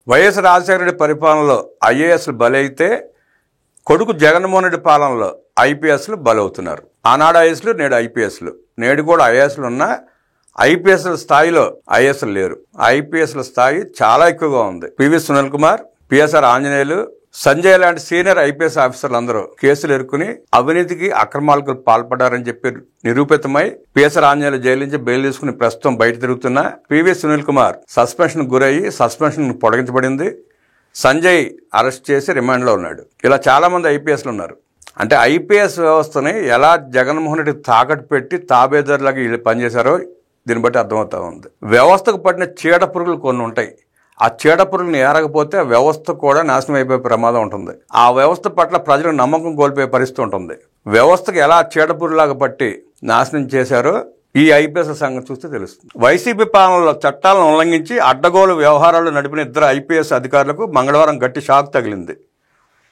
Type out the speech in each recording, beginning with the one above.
YS Rajasekhara Reddy పరిపాలనలో ఐఏఎస్లు బలైతే కొడుకు జగన్మోహన్ రెడ్డి పాలనలో ఐపీఎస్లు బలవుతున్నారు. ఆనాడు ఐఏఎస్లు, నేడు ఐపీఎస్లు. నేడు కూడా ఐఏఎస్లు ఉన్నా ఐపీఎస్ల స్థాయిలో ఐఏఎస్లు లేరు. ఐపీఎస్ల స్థాయి చాలా ఎక్కువగా ఉంది. పివి సునీల్ కుమార్, పిఎస్ఆర్ ఆంజనేయులు, సంజయ్ లాంటి సీనియర్ ఐపీఎస్ ఆఫీసర్లు అందరూ కేసులు ఎరుకుని అవినీతికి అక్రమాలకు పాల్పడ్డారని చెప్పి నిరూపితమై పిఎస్ఆర్ ఆంజనేయులు జైలు నుంచి బెయిల్ తీసుకుని ప్రస్తుతం బయట తిరుగుతున్న పివి సునీల్ కుమార్ సస్పెన్షన్ గురయ్యి సస్పెన్షన్ పొడిగించబడింది. సంజయ్ అరెస్ట్ చేసి రిమాండ్లో ఉన్నాడు. ఇలా చాలా మంది ఐపీఎస్లు ఉన్నారు. అంటే ఐపీఎస్ వ్యవస్థని ఎలా జగన్మోహన్ రెడ్డి తాకట్టు పెట్టి తాబేదారులాగా వీళ్ళు పనిచేశారో దీన్ని బట్టి అర్థమవుతా ఉంది. వ్యవస్థకు పడిన చీడ పురుగులు కొన్ని ఉంటాయి. ఆ చీడ పురుగులను ఏరకపోతే ఆ వ్యవస్థ కూడా నాశనం అయిపోయే ప్రమాదం ఉంటుంది. ఆ వ్యవస్థ పట్ల ప్రజలకు నమ్మకం కోల్పోయే పరిస్థితి ఉంటుంది. వ్యవస్థకు ఎలా చీడ పురుగులాగా పట్టి నాశనం చేశారో ఈ ఐపీఎస్ సంగతి చూస్తే తెలుస్తుంది. వైసీపీ పాలనలో చట్టాలను ఉల్లంఘించి అడ్డగోలు వ్యవహారాలు నడిపిన ఇద్దరు ఐపీఎస్ అధికారులకు మంగళవారం గట్టి షాక్ తగిలింది.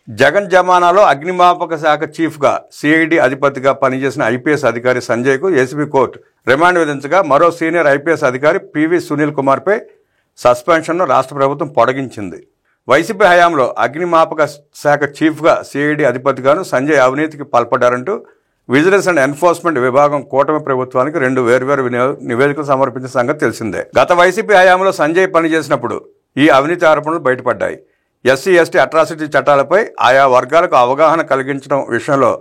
జగన్ జమానాలో అగ్నిమాపక శాఖ చీఫ్గా సిఐడి అధిపతిగా పనిచేసిన ఐపీఎస్ అధికారి సంజయ్కు ఏసీబీ కోర్టు రిమాండ్ విధించగా మరో సీనియర్ ఐపీఎస్ అధికారి పివి సునీల్ కుమార్పై సస్పెన్షన్ను రాష్ట్ర ప్రభుత్వం పొడిగించింది. వైసీపీ హయాంలో అగ్నిమాపక శాఖ చీఫ్గా సిఐడి అధిపతిగాను సంజయ్ అవినీతికి పాల్పడ్డారంటూ విజిలెన్స్ అండ్ ఎన్ఫోర్స్మెంట్ విభాగం కూటమి ప్రభుత్వానికి 2 వేర్వేరు నివేదికలు సమర్పించిన సంగతి తెలిసిందే. గత వైసీపీ హయాంలో సంజయ్ పనిచేసినప్పుడు ఈ అవినీతి ఆరోపణలు బయటపడ్డాయి. ఎస్సీ ఎస్టీ అట్రాసిటీ చట్టాలపై ఆయా వర్గాలకు అవగాహన కలిగించడం విషయంలో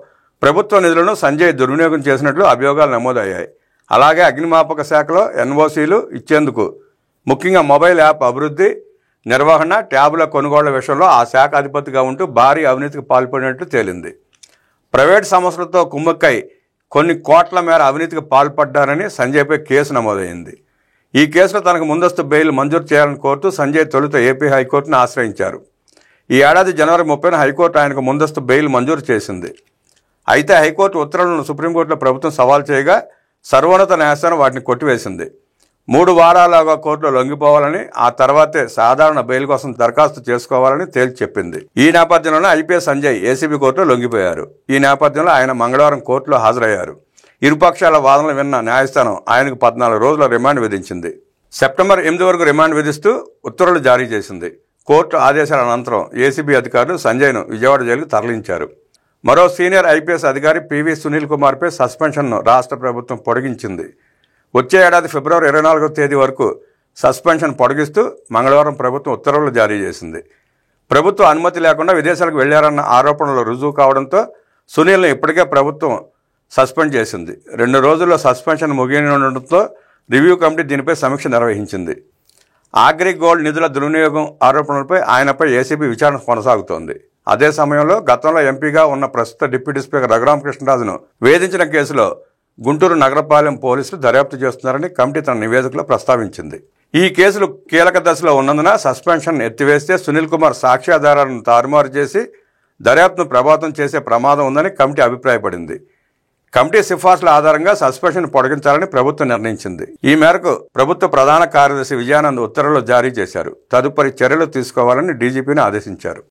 ప్రభుత్వ నిధులను సంజయ్ దుర్వినియోగం చేసినట్లు అభియోగాలు నమోదయ్యాయి. అలాగే అగ్నిమాపక శాఖలో ఎన్ఓసీలు ఇచ్చేందుకు ముఖ్యంగా మొబైల్ యాప్ అభివృద్ధి, నిర్వహణ, ట్యాబుల కొనుగోళ్ల విషయంలో ఆ శాఖ అధిపతిగా ఉంటూ భారీ అవినీతికి పాల్పడినట్లు తేలింది. ప్రైవేట్ సంస్థలతో కుమ్మక్కై కొన్ని కోట్ల మేర అవినీతికి పాల్పడ్డారని సంజయ్పై కేసు నమోదైంది. ఈ కేసులో తనకు ముందస్తు బెయిల్ మంజూరు చేయాలని కోరుతూ సంజయ్ తొలుత ఏపీ హైకోర్టును ఆశ్రయించారు. ఈ ఏడాది జనవరి 30న హైకోర్టు ఆయనకు ముందస్తు బెయిల్ మంజూరు చేసింది. అయితే హైకోర్టు ఉత్తర్వులను సుప్రీంకోర్టులో ప్రభుత్వం సవాల్ చేయగా సర్వోన్నత న్యాయస్థానం వాటిని కొట్టివేసింది. 3 వారాలుగా కోర్టులో లొంగిపోవాలని, ఆ తర్వాతే సాధారణ బెయిల్ కోసం దరఖాస్తు చేసుకోవాలని తేల్చి చెప్పింది. ఈ నేపథ్యంలోనే ఐపీఎస్ సంజయ్ ఏసీబీ కోర్టులో లొంగిపోయారు. ఈ నేపథ్యంలో ఆయన మంగళవారం కోర్టులో హాజరయ్యారు. ఇరుపక్షాల వాదనలు విన్న న్యాయస్థానం ఆయనకు 14 రోజుల రిమాండ్ విధించింది. సెప్టెంబర్ 8 వరకు రిమాండ్ విధిస్తూ ఉత్తర్వులు జారీ చేసింది. కోర్టు ఆదేశాల అనంతరం ఏసీబీ అధికారులు సంజయ్ను విజయవాడ జైలుకు తరలించారు. మరో సీనియర్ ఐపీఎస్ అధికారి పివి సునీల్ కుమార్పై సస్పెన్షన్ను రాష్ట్ర ప్రభుత్వం పొడిగించింది. వచ్చే ఏడాది ఫిబ్రవరి 24వ తేదీ వరకు సస్పెన్షన్ పొడిగిస్తూ మంగళవారం ప్రభుత్వం ఉత్తర్వులు జారీ చేసింది. ప్రభుత్వ అనుమతి లేకుండా విదేశాలకు వెళ్లారన్న ఆరోపణలు రుజువు కావడంతో సునీల్ను ఇప్పటికే ప్రభుత్వం సస్పెండ్ చేసింది. 2 రోజుల్లో సస్పెన్షన్ ముగియనుండటంతో రివ్యూ కమిటీ దీనిపై సమీక్ష నిర్వహించింది. ఆగ్రి గోల్డ్ నిధుల దుర్వినియోగం ఆరోపణలపై ఆయనపై ఏసీబీ విచారణ కొనసాగుతోంది. అదే సమయంలో గతంలో ఎంపీగా ఉన్న ప్రస్తుత డిప్యూటీ స్పీకర్ రఘురామకృష్ణరాజును వేధించిన కేసులో గుంటూరు నగరపాలెం పోలీసులు దర్యాప్తు చేస్తున్నారని కమిటీ తన నివేదికలో ప్రస్తావించింది. ఈ కేసులు కీలక దశలో ఉన్నందున సస్పెన్షన్ ఎత్తివేస్తే సునీల్ కుమార్ సాక్ష్యాధారాలను తారుమారు చేసి దర్యాప్తును ప్రభావితం చేసే ప్రమాదం ఉందని కమిటీ అభిప్రాయపడింది. కమిటీ సిఫార్సుల ఆధారంగా సస్పెన్షన్ పొడిగించాలని ప్రభుత్వం నిర్ణయించింది. ఈ మేరకు ప్రభుత్వ ప్రధాన కార్యదర్శి విజయానంద్ ఉత్తర్వులు జారీ చేశారు. తదుపరి చర్యలు తీసుకోవాలని డీజీపీని ఆదేశించారు.